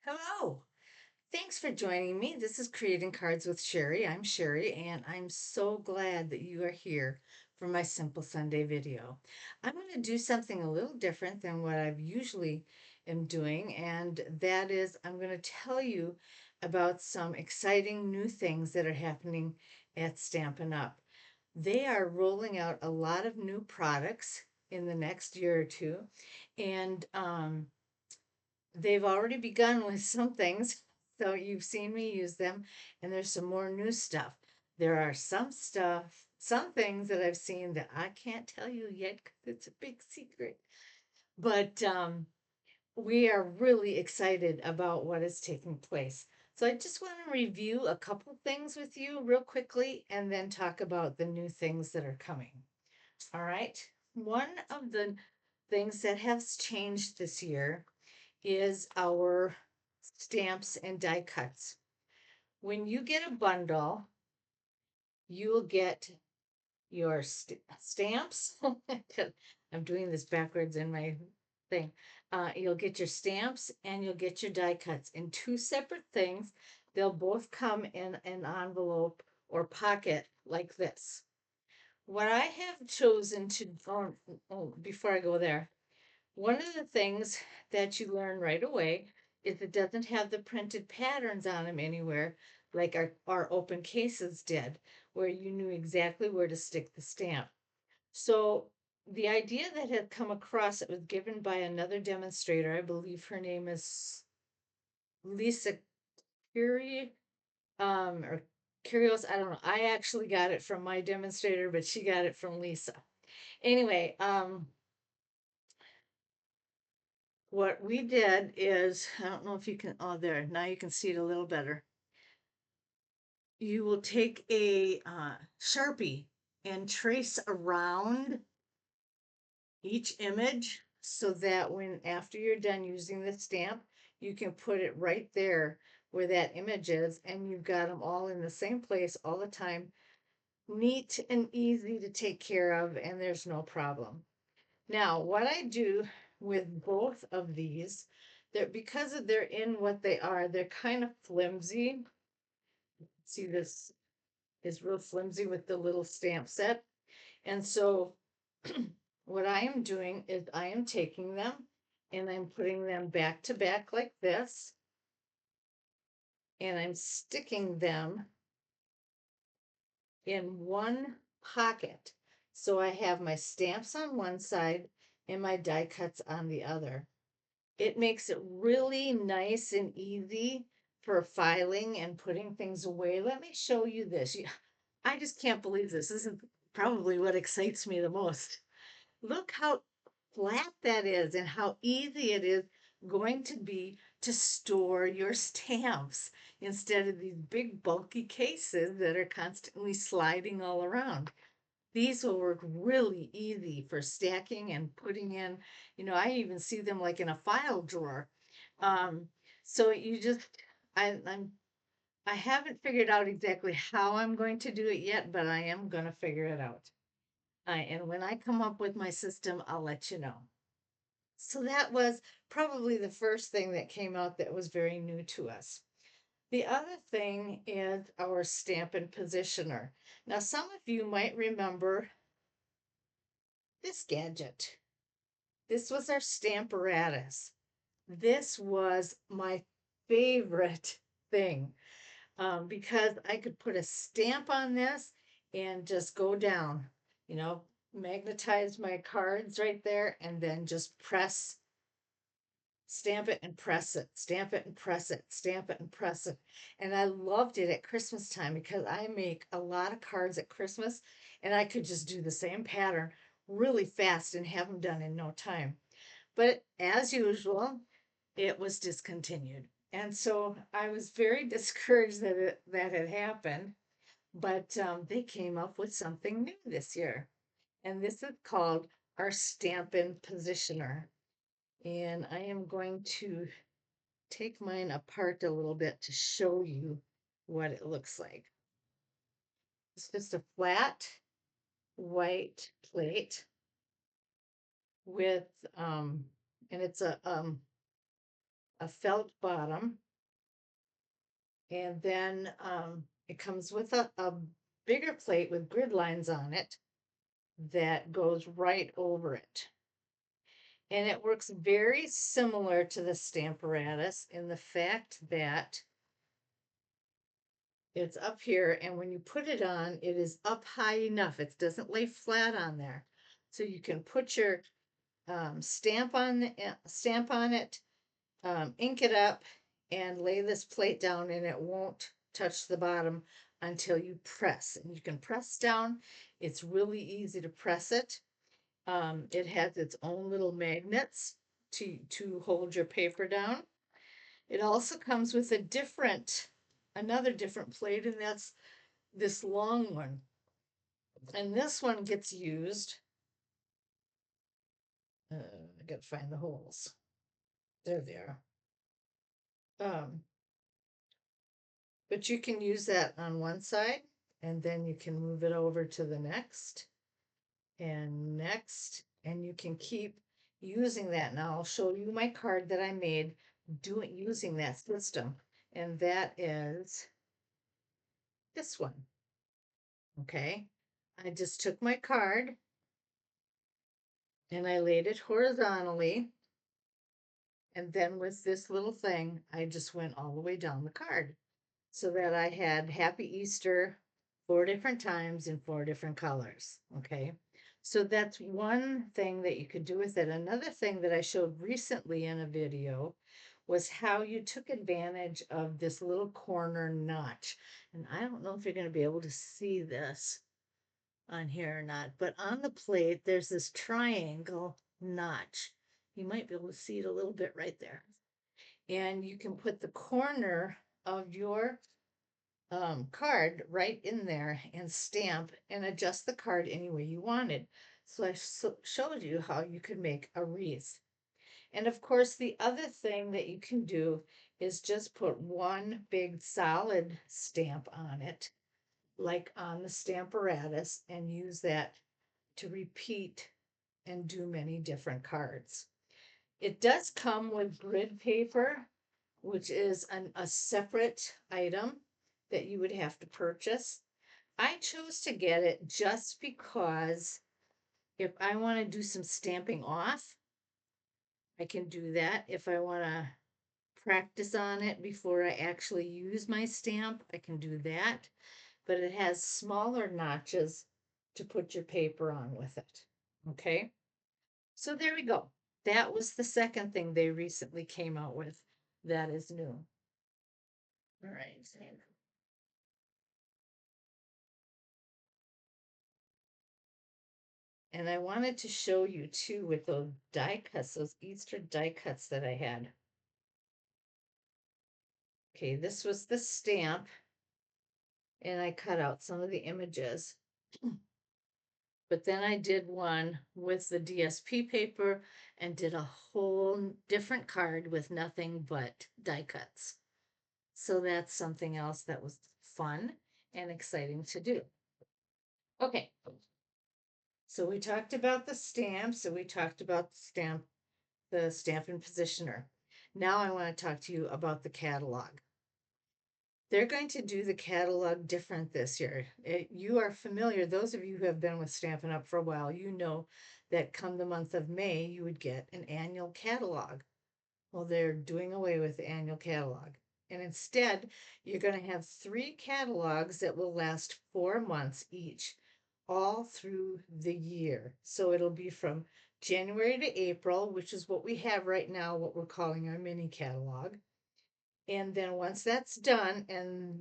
Hello. Thanks for joining me. This is Creating Cards with Sherry. I'm Sherry, and I'm so glad that you are here for my Simple Sunday video. I'm going to do something a little different than what I've usually am doing, and that is I'm going to tell you about some exciting new things that are happening at Stampin' Up. They are rolling out a lot of new products in the next year or two, and they've already begun with some things, so you've seen me use them, and there's some more new stuff. There are some things that I've seen that I can't tell you yet because it's a big secret. But we are really excited about what is taking place. So I just want to review a couple things with you real quickly and then talk about the new things that are coming. All right. One of the things that has changed this year is our stamps and die cuts. When you get a bundle, you will get your stamps. I'm doing this backwards in my thing. You'll get your stamps and you'll get your die cuts in two separate things. They'll both come in an envelope or pocket like this. What I have chosen to, before I go there, one of the things that you learn right away is it doesn't have the printed patterns on them anywhere like our open cases did, where you knew exactly where to stick the stamp. So the idea that had come across, it was given by another demonstrator. I believe her name is Lisa Curie, or Curios. I don't know. I actually got it from my demonstrator, but she got it from Lisa. Anyway, what we did is, I don't know if you can, oh, there, now you can see it a little better. You will take a Sharpie and trace around each image so that when, after you're done using the stamp, you can put it right there where that image is, and you've got them all in the same place all the time. Neat and easy to take care of, and there's no problem. Now, what I do with both of these, they're because they're in what they are, they're kind of flimsy. See, this is real flimsy with the little stamp set. And so what I am doing is I am taking them and I'm putting them back to back like this, and I'm sticking them in one pocket. So I have my stamps on one side and my die cuts on the other. It makes it really nice and easy for filing and putting things away. Let me show you this. I just can't believe this. This is probably what excites me the most. Look how flat that is and how easy it is going to be to store your stamps instead of these big bulky cases that are constantly sliding all around. These will work really easy for stacking and putting in. I even see them like in a file drawer. Um, so you just, I haven't figured out exactly how I'm going to do it yet, but I am going to figure it out. And when I come up with my system, I'll let you know. So that was probably the first thing that came out that was very new to us. The other thing is our Stampin' Positioner. Now, some of you might remember this gadget. This was our Stamparatus. This was my favorite thing, because I could put a stamp on this and just go down, you know, magnetize my cards right there and then just press, stamp it and press it, stamp it and press it, stamp it and press it. And I loved it at Christmas time because I make a lot of cards at Christmas and I could just do the same pattern really fast and have them done in no time. But as usual, it was discontinued. And so I was very discouraged that had happened. But they came up with something new this year. And this is called our Stampin' Positioner. And I am going to take mine apart a little bit to show you what it looks like. It's just a flat white plate with, and it's a felt bottom, and then it comes with a bigger plate with grid lines on it that goes right over it. And it works very similar to the Stamparatus in the fact that it's up here, and when you put it on, it is up high enough. It doesn't lay flat on there. So you can put your stamp on it, ink it up, and lay this plate down, and it won't touch the bottom until you press. And you can press down. It's really easy to press it. It has its own little magnets to hold your paper down. It also comes with another different plate, and that's this long one. And this one gets used. I gotta find the holes. There they are. Um, but you can use that on one side, and then you can move it over to the next and next, and you can keep using that. Now I'll show you my card that I made using that system, and that is this one. Okay, I just took my card and I laid it horizontally, and then with this little thing, I just went all the way down the card so that I had Happy Easter 4 different times in 4 different colors. Okay. So that's one thing that you could do with it. Another thing that I showed recently in a video was how you took advantage of this little corner notch. And I don't know if you're going to be able to see this on here or not, but on the plate, there's this triangle notch. You might be able to see it a little bit right there. And you can put the corner of your card right in there and stamp and adjust the card any way you wanted. So I showed you how you could make a wreath. And of course, the other thing that you can do is just put one big solid stamp on it, like on the Stamparatus, and use that to repeat and do many different cards. It does come with grid paper, which is a separate item that you would have to purchase. I chose to get it just because if I want to do some stamping off, I can do that. If I want to practice on it before I actually use my stamp, I can do that. But it has smaller notches to put your paper on with it. Okay, so there we go. That was the second thing they recently came out with that is new. All right. And I wanted to show you too with those die cuts, those Easter die cuts that I had. Okay, this was the stamp, and I cut out some of the images. But then I did one with the DSP paper and did a whole different card with nothing but die cuts. So that's something else that was fun and exciting to do. Okay, so we talked about the stamps, so we talked about the Stampin' Positioner. Now I want to talk to you about the catalog. They're going to do the catalog different this year. You are familiar, those of you who have been with Stampin' Up! For a while, you know that come the month of May, you would get an annual catalog. Well, they're doing away with the annual catalog. And instead, you're going to have 3 catalogs that will last 4 months each, all through the year. So it'll be from January to April, which is what we have right now, what we're calling our mini catalog. And then once that's done, and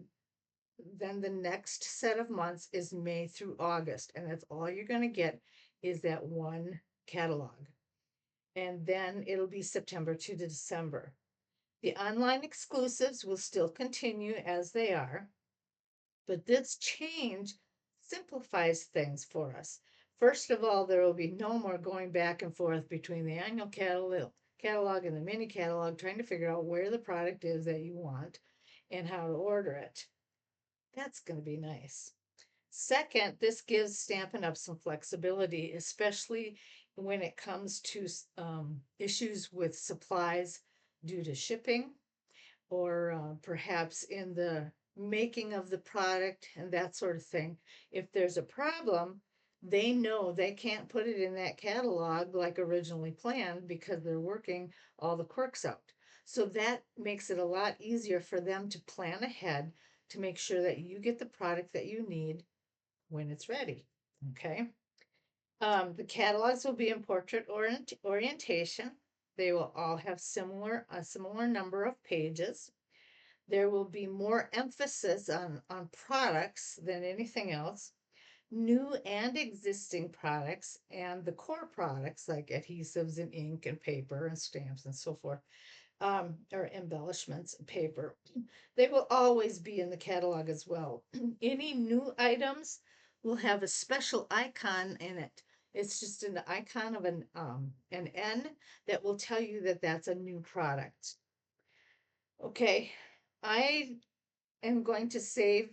then the next set of months is May through August, and that's all you're going to get is that one catalog. And then it'll be September to December. The online exclusives will still continue as they are, but this change simplifies things for us. First of all, there will be no more going back and forth between the annual catalog and the mini catalog, trying to figure out where the product is that you want and how to order it. That's going to be nice. Second, this gives Stampin' Up! Some flexibility, especially when it comes to issues with supplies due to shipping or perhaps in the making of the product and that sort of thing. If there's a problem, they know they can't put it in that catalog like originally planned because they're working all the quirks out. So that makes it a lot easier for them to plan ahead to make sure that you get the product that you need when it's ready. Okay. The catalogs will be in portrait orientation. They will all have a similar number of pages. There will be more emphasis on products than anything else, new and existing products, and the core products like adhesives and ink and paper and stamps and so forth, or embellishments and paper. They will always be in the catalog as well. Any new items will have a special icon in it. It's just an icon of an N that will tell you that that's a new product. Okay, I am going to save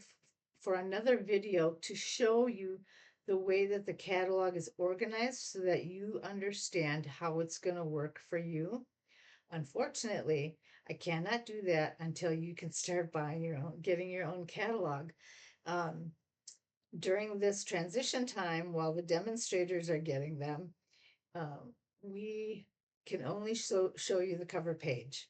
for another video to show you the way that the catalog is organized so that you understand how it's going to work for you. Unfortunately, I cannot do that until you can start buying your own, getting your own catalog. Um, During this transition time, while the demonstrators are getting them, we can only show you the cover page.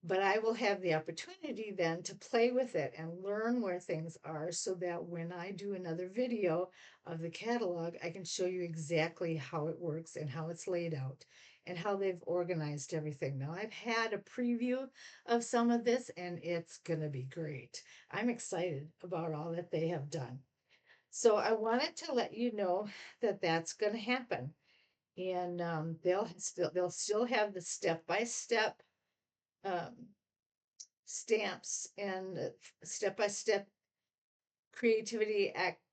But I will have the opportunity then to play with it and learn where things are so that when I do another video of the catalog, I can show you exactly how it works and how it's laid out and how they've organized everything. Now, I've had a preview of some of this and it's going to be great. I'm excited about all that they have done. So I wanted to let you know that that's going to happen. And they'll still have the step-by-step stamps and step-by-step creativity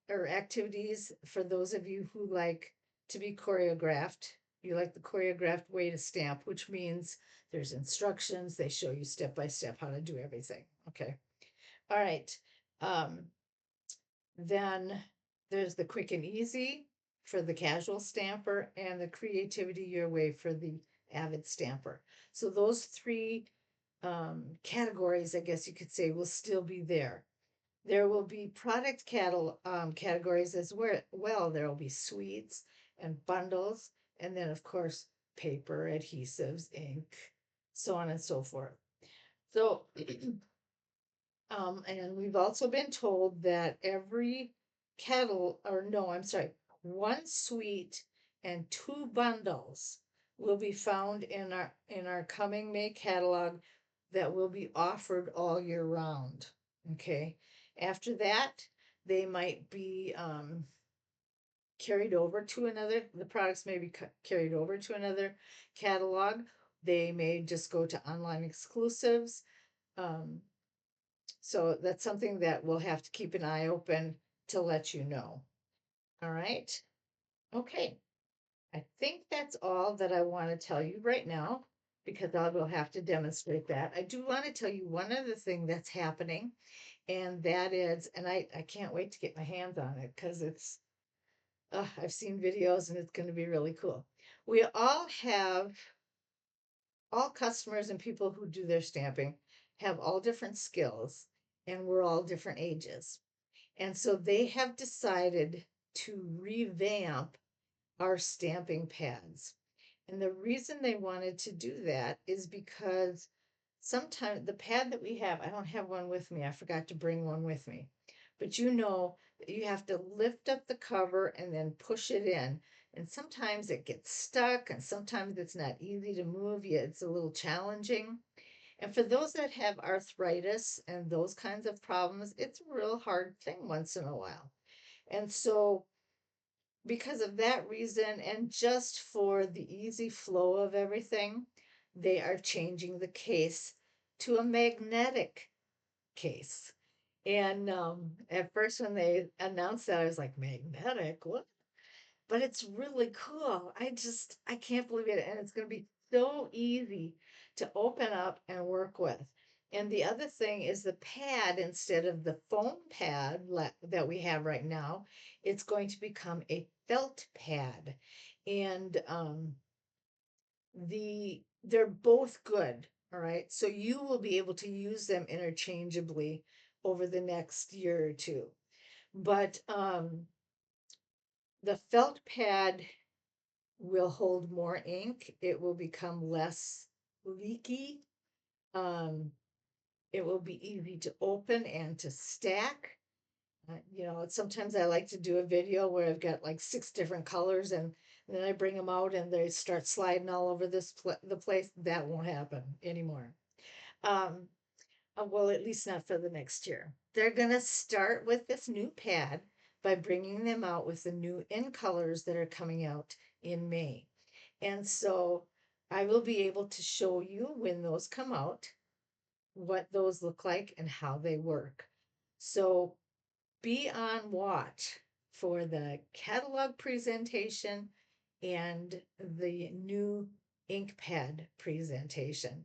or activities for those of you who like to be choreographed. You like the choreographed way to stamp, which means there's instructions. They show you step by step how to do everything. Okay. All right. Um, then there's the quick and easy for the casual stamper and the creativity your way for the avid stamper. So those three categories, I guess you could say, will still be there. There will be categories as well. There will be suites and bundles, and then, of course, paper, adhesives, ink, so on and so forth. So, and we've also been told that every I'm sorry, one suite and two bundles will be found in our coming May catalog that will be offered all year round. Okay. After that, they might be carried over to the products may be carried over to another catalog. They may just go to online exclusives. Um, so that's something that we'll have to keep an eye open to let you know. All right. Okay. I think that's all that I want to tell you right now because I will have to demonstrate that. I do want to tell you one other thing that's happening, and that is, and I can't wait to get my hands on it because I've seen videos and it's going to be really cool. We all customers and people who do their stamping have all different skills and we're all different ages. And so they have decided to revamp our stamping pads. And the reason they wanted to do that is because sometimes the pad that we have, I don't have one with me. I forgot to bring one with me. But you know that you have to lift up the cover and then push it in. And sometimes it gets stuck and sometimes it's not easy to move. Yeah, it's a little challenging. And for those that have arthritis and those kinds of problems, it's a real hard thing once in a while. And so because of that reason and just for the easy flow of everything, they are changing the case to a magnetic case. And at first, when they announced that, I was like, magnetic? What? But it's really cool. I can't believe it. And it's going to be so easy to open up and work with. And the other thing is the pad, instead of the foam pad that we have right now, it's going to become a felt pad. And they're both good. All right. So you will be able to use them interchangeably over the next year or two. But the felt pad will hold more ink. It will become less leaky. Um, it will be easy to open and to stack. Sometimes I like to do a video where I've got like six different colors and then I bring them out and they start sliding all over the place. That won't happen anymore. Um, well, at least not for the next year. They're gonna start with this new pad by bringing them out with the new in colors that are coming out in May. And so I will be able to show you when those come out, what those look like and how they work. So be on watch for the catalog presentation and the new ink pad presentation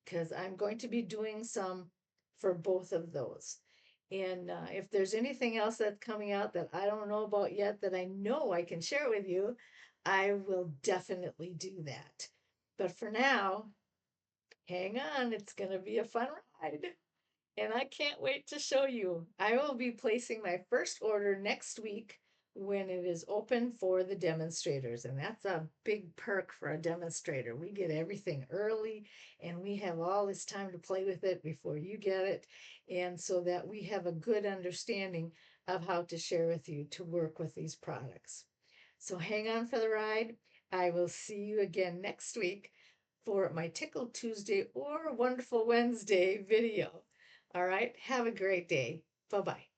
because I'm going to be doing some for both of those. And if there's anything else that's coming out that I don't know about yet that I know I can share with you, I will definitely do that. But for now, hang on, it's going to be a fun ride. And I can't wait to show you. I will be placing my first order next week when it is open for the demonstrators. And that's a big perk for a demonstrator. We get everything early and we have all this time to play with it before you get it. And so that we have a good understanding of how to share with you to work with these products. So hang on for the ride. I will see you again next week for my Tickle Tuesday or Wonderful Wednesday video. All right. Have a great day. Bye bye.